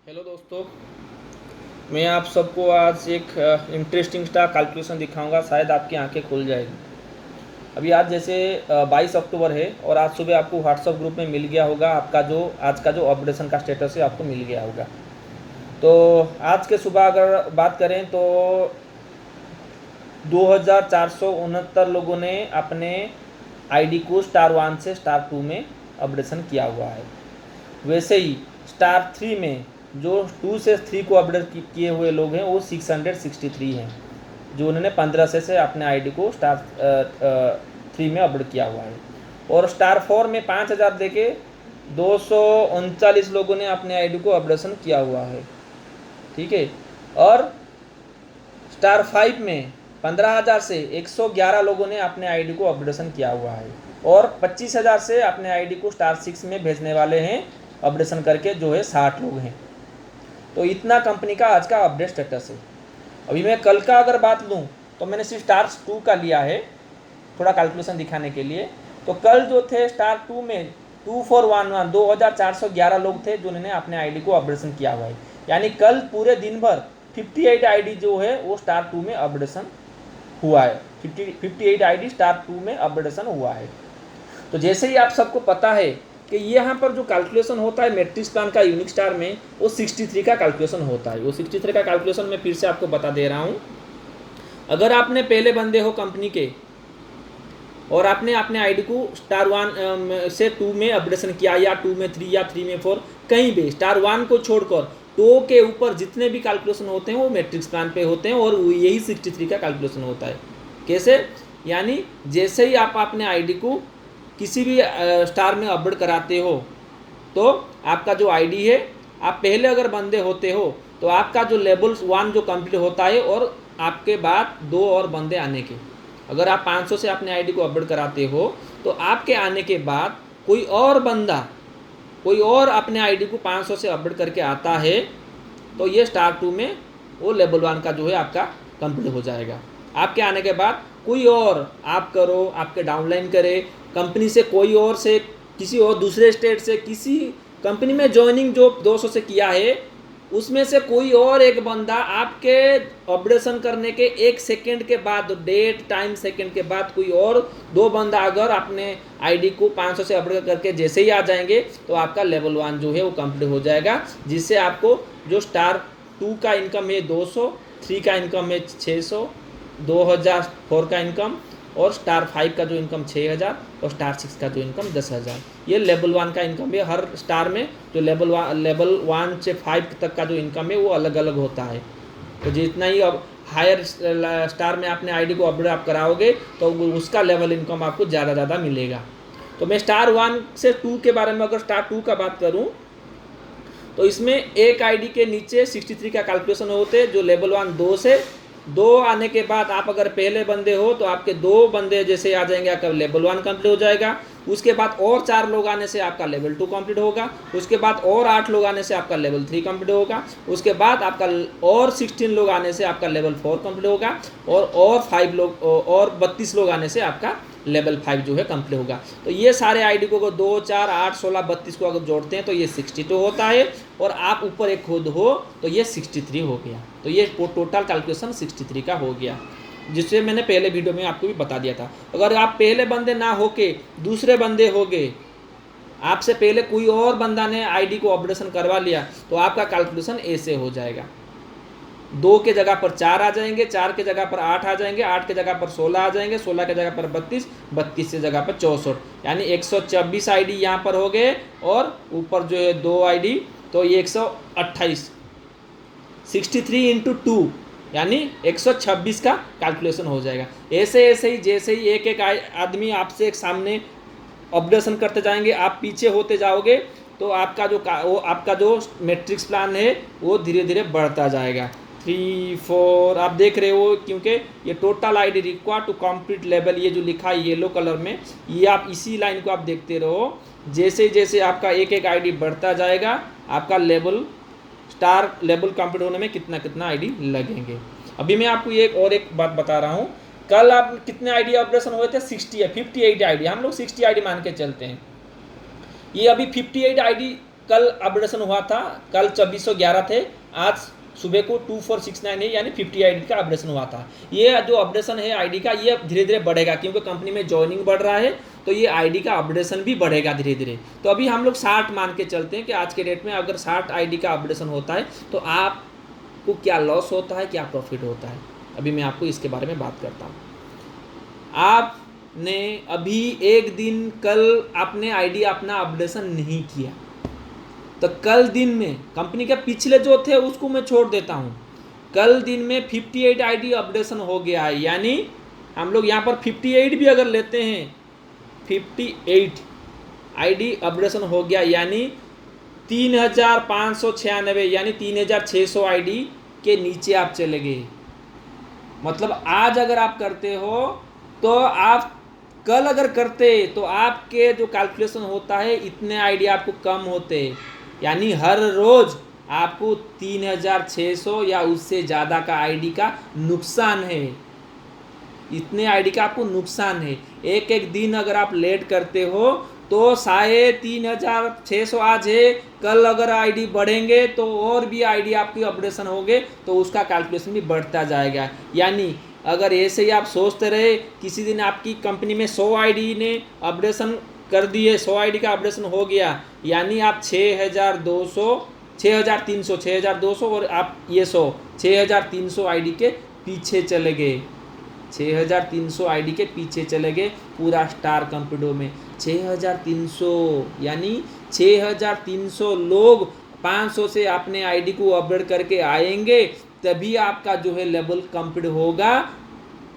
Hello दोस्तों, मैं आप सबको आज एक इंटरेस्टिंग सा कैलकुलेशन दिखाऊंगा। शायद आपकी आंखें खुल जाएगी। अभी आज जैसे 22 अक्टूबर है और आज सुबह आपको व्हाट्सएप ग्रुप में मिल गया होगा आपका जो आज का जो अपडेशन का स्टेटस है आपको मिल गया होगा। तो आज के सुबह अगर बात करें तो 2469 लोगों ने अपने आईडी को स्टार 1 से स्टार 2 में अपडेशन किया हुआ है। वैसे ही स्टार 3 में जो 2 से 3 को अपडेट किए हुए लोग हैं वो 663 हैं, जो उन्होंने 15 से अपने आईडी को स्टार 3 में अपडेट किया हुआ है। और स्टार 4 में 5000 देके 239 लोगों ने अपने आईडी को अपडेशन किया हुआ है, ठीक है। और स्टार 5 में 15,000 से 111 लोगों ने अपने आईडी को अपडेशन किया हुआ है। और 25,000 से अपने आईडी को स्टार 6 में भेजने वाले हैं अपडेशन करके, जो है 60 लोग हैं। तो इतना कंपनी का आज का अपडेट स्टेटस है। अभी मैं कल का अगर बात लूँ तो मैंने सिर्फ स्टार 2 का लिया है थोड़ा कैलकुलेशन दिखाने के लिए। तो कल जो थे स्टार 2 में 2411 2411 लोग थे जो उन्होंने अपने आईडी को अपडेशन किया हुआ है। यानी कल पूरे दिन भर 58 आईडी जो है वो स्टार 2 में अपडेशन हुआ है। 58 आईडी स्टार 2 में अपडेशन हुआ है। तो जैसे ही आप सबको पता है कि यहाँ पर जो कैलकुलेशन होता है मैट्रिक्स प्लान का यूनिक स्टार में, वो 63 का कैलकुलेशन होता है। वो 63 का कैलकुलेशन मैं फिर से आपको बता दे रहा हूँ। अगर आपने पहले बंदे हो कंपनी के और आपने अपने आईडी को स्टार 1 से 2 में अपडेशन किया, या 2 में 3 या 3 में 4, कहीं भी स्टार 1 को छोड़कर 2 के ऊपर जितने भी कैलकुलेशन होते हैं वो मैट्रिक्स प्लान पे होते हैं, और यही 63 का कैलकुलेशन होता है। कैसे? यानी जैसे ही आप अपने आईडी को किसी भी स्टार में अपडेट कराते हो तो आपका जो आईडी है, आप पहले अगर बंदे होते हो तो आपका जो लेवल 1 जो कंप्लीट होता है, और आपके बाद 2 और बंदे आने के, अगर आप 500 से अपने आईडी को अपडेट कराते हो तो आपके आने के बाद कोई और बंदा कोई और अपने आईडी को 500 से अपडेट करके आता है तो ये स्टार 2 में वो लेवल 1 का जो है आपका कंप्लीट हो जाएगा। आपके आने के बाद कोई और आप करो, आपके डाउनलाइन करे, कंपनी से कोई और से, किसी और दूसरे स्टेट से, किसी कंपनी में ज्वाइनिंग जो 200 से किया है उसमें से कोई और एक बंदा आपके अपडेशन करने के 1 सेकेंड के बाद, डेट टाइम सेकेंड के बाद, कोई और 2 बंदा अगर अपने आईडी को 500 से अपडेट करके जैसे ही आ जाएंगे तो आपका लेवल 1 जो है वो कंप्लीट हो जाएगा। जिससे आपको जो स्टार 2 का इनकम है 200, 3 का इनकम है 600, 2004 का इनकम, और स्टार 5 का जो इनकम 6000, और स्टार 6 का जो इनकम 10,000। ये लेवल 1 का इनकम है। हर स्टार में जो लेवल 1 से 5 तक का जो इनकम है वो अलग अलग होता है। तो जितना ही अब हायर स्टार में अपने आईडी को अपडेट आप कराओगे तो उसका लेवल इनकम आपको ज़्यादा मिलेगा। तो मैं स्टार 1 से 2 के बारे में अगर स्टार 2 का बात करूँ तो इसमें एक आईडी के नीचे 63 का कैलकुलेशन होते हैं। जो लेवल 1 2 से 2 आने के बाद आप अगर पहले बंदे हो तो आपके 2 बंदे जैसे आ जाएंगे आपका लेवल 1 कंप्लीट हो जाएगा। उसके बाद और 4 लोग आने से आपका लेवल 2 कंप्लीट होगा। उसके बाद और 8 लोग आने से आपका लेवल 3 कंप्लीट होगा। उसके बाद आपका और 16 लोग आने से आपका लेवल 4 कंप्लीट होगा। और 5 लोग और 32 लोग आने से आपका लेवल 5 जो है कंप्लीट होगा। तो ये सारे आईडी को 2, 4, 8, 16, 32 को अगर जोड़ते हैं तो ये 62 होता है, और आप ऊपर एक खुद हो तो ये 63 हो गया। तो ये टोटल कैलकुलेशन 63 का हो गया, जिससे मैंने पहले वीडियो में आपको भी बता दिया था। अगर आप पहले बंदे ना होके दूसरे बंदे हो गए, आपसे पहले कोई और बंदा ने आईडी को अपडेशन करवा लिया तो आपका कैलकुलेशन ऐसे हो जाएगा। 2 के जगह पर 4 आ जाएंगे, 4 के जगह पर 8 आ जाएंगे, 8 के जगह पर 16 आ जाएंगे, 16 के जगह पर 32, 32 के जगह पर 64, यानी 124 आईडी यहाँ पर हो गए। और ऊपर जो है 2 आईडी, तो ये 128, 63 × 2 यानी 126 का कैलकुलेशन हो जाएगा। ऐसे ही जैसे ही एक आदमी आपसे एक सामने अपडेशन करते जाएंगे, आप पीछे होते जाओगे तो आपका जो मैट्रिक्स प्लान है वो धीरे धीरे बढ़ता जाएगा। 3, 4 आप देख रहे हो, क्योंकि ये total ID required to complete level, ये जो लिखा है येलो कलर में, ये आप इसी लाइन को आप देखते रहो। जैसे जैसे आपका एक आईडी बढ़ता जाएगा, आपका स्टार लेवल कंप्लीट होने में कितना आईडी लगेंगे। अभी मैं आपको एक बात बता रहा हूँ। कल आप कितने आईडी ऑपरेशन हुए थे? 58 आईडी, हम लोग 60 आईडी मान के चलते हैं। ये अभी 58 आईडी कल अपडेशन हुआ था, कल 2411 थे, आज सुबह को 2469 है, यानी 50 आईडी का अपडेशन हुआ था। ये जो अपडेशन है आईडी का, ये धीरे धीरे बढ़ेगा क्योंकि कंपनी में ज्वाइनिंग बढ़ रहा है, तो ये आईडी का अपडेशन भी बढ़ेगा धीरे धीरे। तो अभी हम लोग 60 मान के चलते हैं कि आज के डेट में अगर 60 आईडी का अपडेशन होता है तो आपको क्या लॉस होता है, क्या प्रॉफिट होता है, अभी मैं आपको इसके बारे में बात करता हूँ। आपने अभी एक दिन कल आपने आईडी अपना अपडेशन नहीं किया, तो कल दिन में कंपनी के पिछले जो थे उसको मैं छोड़ देता हूँ, कल दिन में 58 आईडी अपडेशन हो गया है, यानी हम लोग यहाँ पर 58 भी अगर लेते हैं, 58 आईडी अपडेशन हो गया, यानी 3596, यानी 3600 आईडी के नीचे आप चले गए। मतलब आज अगर आप करते हो तो आप कल अगर करते तो आपके जो कैलकुलेशन होता है इतने आईडी आपको कम होते, यानी हर रोज आपको 3600 या उससे ज़्यादा का आईडी का नुकसान है, इतने आईडी का आपको नुकसान है। एक एक दिन अगर आप लेट करते हो तो 3600 आज है, कल अगर आईडी बढ़ेंगे तो और भी आईडी आपकी अपडेशन होंगे, तो उसका कैलकुलेशन भी बढ़ता जाएगा। यानी अगर ऐसे ही आप सोचते रहे, किसी दिन आपकी कंपनी में 100 आईडी ने अपडेशन कर दिए, 100 आईडी का अपडेशन हो गया, यानी आप 6200 और आप ये 6300 आईडी के पीछे चले गए, 6300 आईडी के पीछे चले गए पूरा स्टार कंप्यूटर में। 6300 यानी 6300 लोग 500 से अपने आईडी को अपडेट करके आएंगे, तभी आपका जो है लेवल कंप्लीट होगा।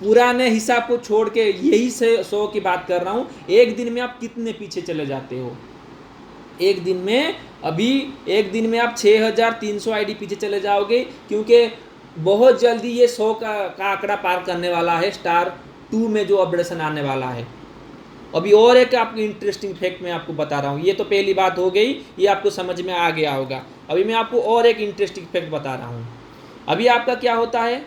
पुराने हिसाब को छोड़ के यही से 100 की बात कर रहा हूँ। एक दिन में आप कितने पीछे चले जाते हो, एक दिन में एक दिन में आप 6300 आईडी पीछे चले जाओगे, क्योंकि बहुत जल्दी ये 100 का आंकड़ा पार करने वाला है स्टार 2 में जो अपडेशन आने वाला है। अभी और एक आपको इंटरेस्टिंग फैक्ट मैं आपको बता रहा हूँ, ये तो पहली बात हो गई, ये आपको समझ में आ गया होगा। अभी मैं आपको और एक इंटरेस्टिंग फैक्ट बता रहा हूँ। अभी आपका क्या होता है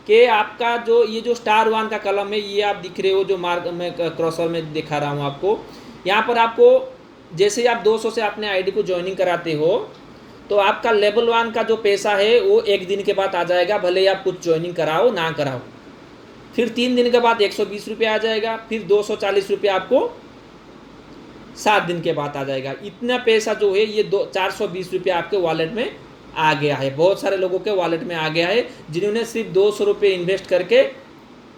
कि आपका जो ये जो स्टार 1 का कलम है, ये आप दिख रहे हो जो मार्क में क्रॉसर में दिखा रहा हूँ आपको, यहाँ पर आपको जैसे ही आप 200 से अपने आईडी को ज्वाइनिंग कराते हो तो आपका लेवल 1 का जो पैसा है वो एक दिन के बाद आ जाएगा, भले ही आप कुछ ज्वाइनिंग कराओ ना कराओ। फिर 3 दिन के बाद 120 रुपये आ जाएगा, फिर 240 रुपये आपको 7 दिन के बाद आ जाएगा। इतना पैसा जो है ये 420 रुपये आपके वॉलेट में आ गया है। बहुत सारे लोगों के वॉलेट में आ गया है जिन्होंने सिर्फ 200 रुपये इन्वेस्ट करके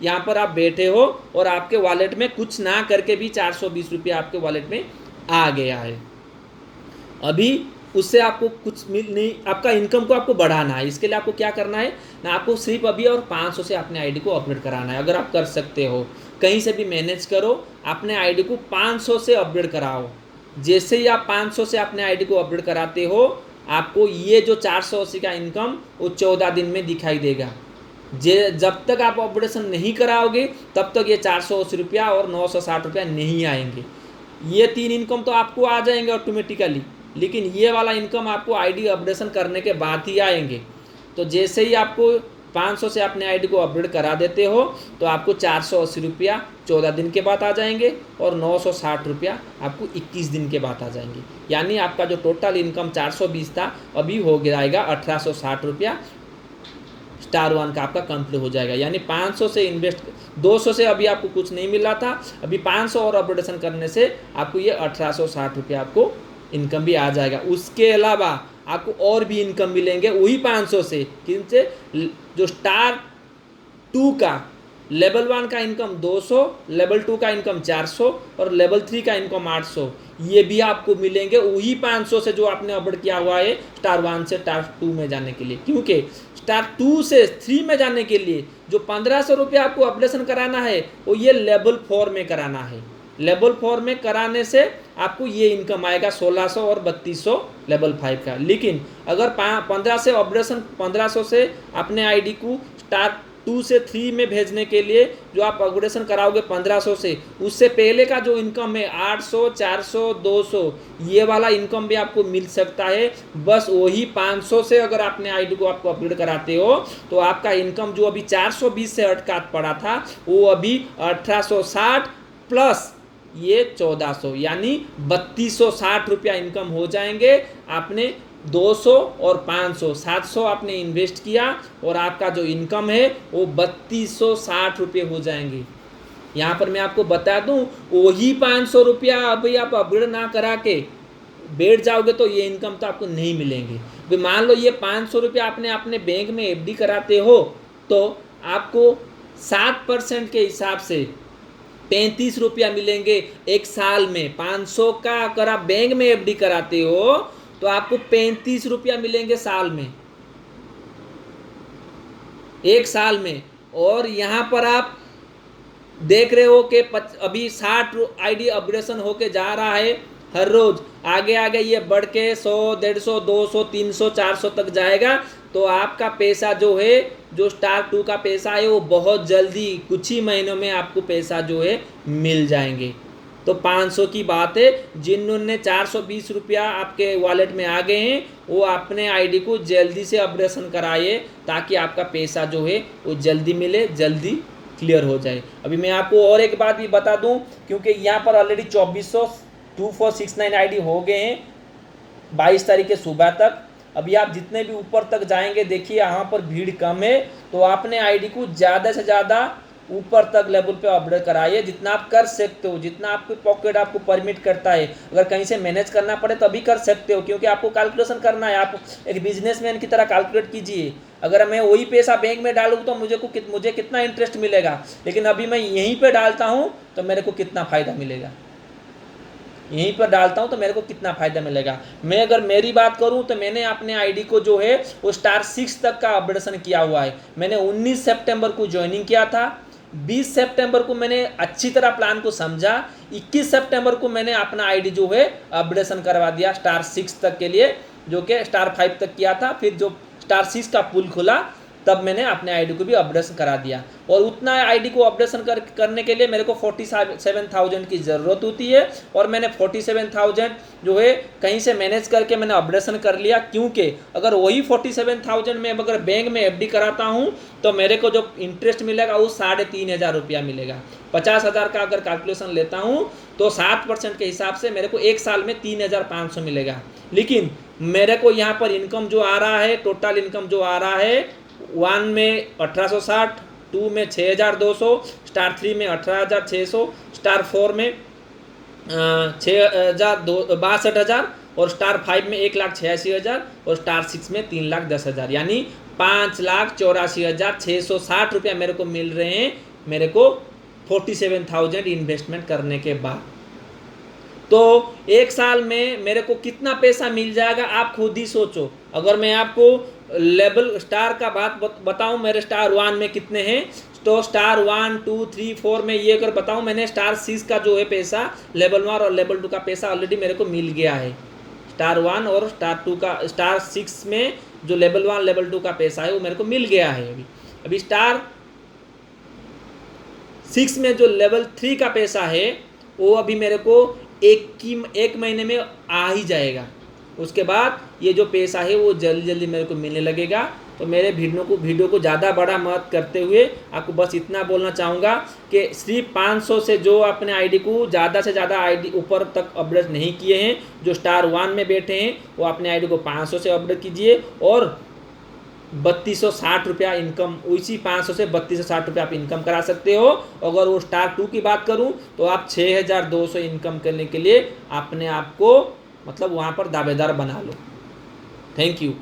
यहाँ पर आप बैठे हो और आपके वॉलेट में कुछ ना करके भी 420 रुपये आपके वॉलेट में आ गया है। अभी उससे आपको कुछ मिल नहीं, आपका इनकम को आपको बढ़ाना है। इसके लिए आपको क्या करना है ना, आपको सिर्फ अभी और 500 से अपने आईडी को अपडेट कराना है। अगर आप कर सकते हो, कहीं से भी मैनेज करो, अपने आईडी को 500 से अपडेट कराओ। जैसे ही आप 500 से अपने आईडी को अपडेट कराते हो, आपको ये जो 480 का इनकम वो 14 दिन में दिखाई देगा। जब तक आप अपडेशन नहीं कराओगे तब तक ये 480 रुपया और 960 रुपया नहीं आएंगे। ये 3 इनकम तो आपको आ जाएंगे ऑटोमेटिकली, लेकिन ये वाला इनकम आपको आईडी अपडेशन करने के बाद ही आएंगे। तो जैसे ही आपको 500 से अपने आईडी को अपडेट करा देते हो तो आपको 480 रुपया 14 दिन के बाद आ जाएंगे और 960 रुपया आपको 21 दिन के बाद आ जाएंगे। यानी आपका जो टोटल इनकम 420 था अभी हो जाएगा 1860 रुपया। स्टार 1 का आपका कंप्लीट हो जाएगा। यानी 500 से इन्वेस्ट 200 से अभी आपको कुछ नहीं मिला था, अभी 500 और अपडेशन करने से आपको ये 1860 रुपया आपको इनकम भी आ जाएगा। उसके अलावा आपको और भी इनकम मिलेंगे वही 500 से, किनसे, जो स्टार 2 का लेवल 1 का इनकम 200, लेवल 2 का इनकम 400 और लेवल 3 का इनकम 800, ये भी आपको मिलेंगे वही 500 से जो आपने अपडेट किया हुआ है स्टार 1 से स्टार 2 में जाने के लिए। क्योंकि स्टार 2 से 3 में जाने के लिए जो 1500 रुपये आपको अपडेशन कराना है वो ये लेवल 4 में कराना है। लेवल 4 में कराने से आपको ये इनकम आएगा 1600 और 3200 लेवल 5 का। लेकिन अगर 1500 से अपने आईडी को स्टार 2 से 3 में भेजने के लिए जो आप अपग्रेडेशन कराओगे 1500 से, उससे पहले का जो इनकम है 800, 400, 200, ये वाला इनकम भी आपको मिल सकता है। बस वही 500 से अगर अपने आईडी को आपको अपग्रेड कराते हो तो आपका इनकम जो अभी 420 से अटका पड़ा था वो अभी 1860 प्लस ये 1400, यानी 3260 रुपया इनकम हो जाएंगे। आपने 200 और 500 700 आपने इन्वेस्ट किया और आपका जो इनकम है वो 3260 रुपये हो जाएंगे। यहाँ पर मैं आपको बता दूं, वही 500 रुपया अभी आप अपग्रेड ना करा के बैठ जाओगे तो ये इनकम तो आपको नहीं मिलेंगे। भाई मान लो ये 500 रुपया आपने अपने बैंक में एफडी कराते हो तो आपको 7% के हिसाब से 35 रुपया मिलेंगे एक साल में। 500 का अगर आप बैंक में एफडी कराते हो तो आपको 35 रुपया मिलेंगे साल में, एक साल में। और यहाँ पर आप देख रहे हो कि अभी 60 आईडी अपग्रेडेशन होके जा रहा है हर रोज। आगे आगे ये बढ़ के 100, 150, 200, 300, 400 तक जाएगा। तो आपका पैसा जो है, जो स्टार 2 का पैसा है, वो बहुत जल्दी कुछ ही महीनों में आपको पैसा जो है मिल जाएंगे। तो 500 की बात है। जिन्होंने 420 रुपया आपके वॉलेट में आ गए हैं वो अपने आईडी को जल्दी से अपग्रेडेशन कराइए ताकि आपका पैसा जो है वो जल्दी मिले, जल्दी क्लियर हो जाए। अभी मैं आपको और एक बात भी बता दूं, क्योंकि यहाँ पर ऑलरेडी 2469 आईडी हो गए हैं 22 तारीख के सुबह तक। अभी आप जितने भी ऊपर तक जाएंगे देखिए यहाँ पर भीड़ कम है। तो आपने आईडी को ज़्यादा से ज़्यादा ऊपर तक लेवल पे अपडेट कराइए, जितना आप कर सकते हो, जितना आपकी पॉकेट आपको परमिट करता है। अगर कहीं से मैनेज करना पड़े तभी कर सकते हो, क्योंकि आपको कैलकुलेशन करना है। आप एक बिजनेसमैन की तरह कैलकुलेट कीजिए। अगर मैं वही पैसा बैंक में डालूँ तो मुझे कितना इंटरेस्ट मिलेगा, लेकिन अभी मैं यहीं पर डालता हूँ तो मेरे को कितना फ़ायदा मिलेगा, यहीं पर डालता हूं तो मेरे को कितना फ़ायदा मिलेगा। मैं अगर मेरी बात करूं तो मैंने अपने आईडी को जो है वो स्टार 6 तक का अपडेशन किया हुआ है। मैंने 19 सितंबर को ज्वाइनिंग किया था, 20 सितंबर को मैंने अच्छी तरह प्लान को समझा, 21 सितंबर को मैंने अपना आईडी जो है अपडेशन करवा दिया स्टार 6 तक के लिए, जो कि स्टार 5 तक किया था। फिर जो स्टार 6 का पुल खुला तब मैंने अपने आईडी को भी अपडेशन करा दिया। और उतना आईडी को अपडेशन करने के लिए मेरे को 47,000 की ज़रूरत होती है, और मैंने 47,000 जो है कहीं से मैनेज करके मैंने अपडेशन कर लिया। क्योंकि अगर वही 47,000 में अगर बैंक में एफडी कराता हूँ तो मेरे को जो इंटरेस्ट मिलेगा वो 3,500 रुपया मिलेगा। 50,000 का अगर कैलकुलेशन लेता हूँ तो 7% के हिसाब से मेरे को एक साल में 3,500 मिलेगा। लेकिन मेरे को यहाँ पर इनकम जो आ रहा है, टोटल इनकम जो आ रहा है 1 में 1860, 2 में 6,200, स्टार 3 में 18,600, स्टार 4 में 62,000 और स्टार 5 में 1,86,000 और स्टार 6 में 3,10,000, यानी 5,84,660 रुपया मेरे को मिल रहे हैं, मेरे को 47,000 इन्वेस्टमेंट करने के बाद। तो एक साल में मेरे को कितना पैसा मिल जाएगा आप खुद ही सोचो। अगर मैं आपको लेवल स्टार का बात बताऊं, मेरे स्टार 1 में कितने हैं, तो स्टार 1, 2, 3, 4 में ये अगर बताऊं, मैंने स्टार 6 का जो है पैसा, लेवल 1 और लेवल 2 का पैसा ऑलरेडी मेरे को मिल गया है। स्टार 1 और स्टार 2 का, स्टार 6 में जो लेवल 1 लेवल 2 का पैसा है वो मेरे को मिल गया है। अभी स्टार 6 में जो लेवल 3 का पैसा है वो अभी मेरे को एक महीने में आ ही जाएगा। उसके बाद ये जो पैसा है वो जल्दी जल्दी मेरे को मिलने लगेगा। तो मेरे वीडियो को ज़्यादा बड़ा मत करते हुए आपको बस इतना बोलना चाहूँगा कि सिर्फ 500 से जो अपने आईडी को ज़्यादा से ज़्यादा आईडी ऊपर तक अपडेट नहीं किए हैं, जो स्टार 1 में बैठे हैं वो अपने आईडी को 500 से अपडेट कीजिए और 3260 रुपया इनकम, उसी 500 से 3260 रुपया आप इनकम करा सकते हो। अगर वो स्टार 2 की बात करूं तो आप 6,200 इनकम करने के लिए अपने आप को मतलब वहां पर दावेदार बना लो। Thank you.